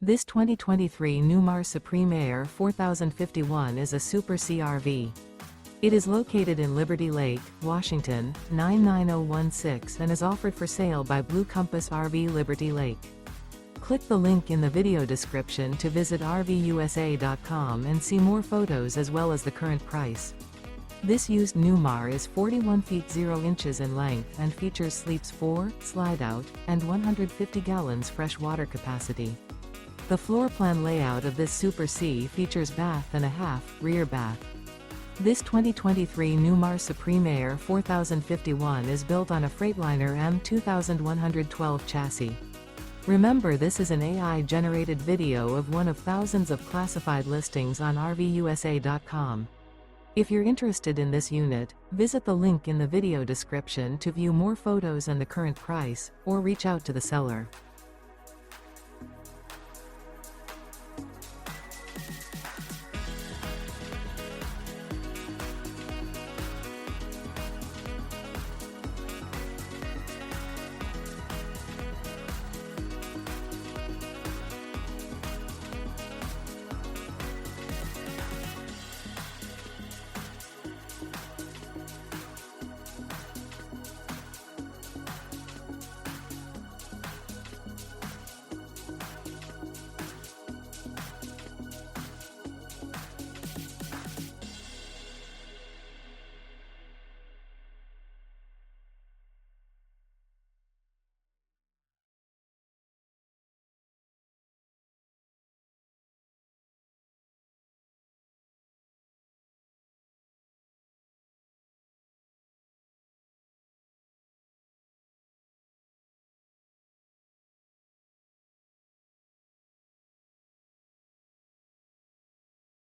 This 2023 Newmar Supreme Aire 4051 is a Super CRV. It is located in Liberty Lake, Washington, 99016 and is offered for sale by Blue Compass RV Liberty Lake. Click the link in the video description to visit RVUSA.com and see more photos as well as the current price. This used Newmar is 41 feet 0 inches in length and features sleeps 4, Slideout, and 150 gallons fresh water capacity. The floor plan layout of this Super C features bath and a half, rear bath. This 2023 Newmar Supreme Aire 4051 is built on a Freightliner M-2 chassis. Remember, this is an AI-generated video of one of thousands of classified listings on RVUSA.com. If you're interested in this unit, visit the link in the video description to view more photos and the current price, or reach out to the seller.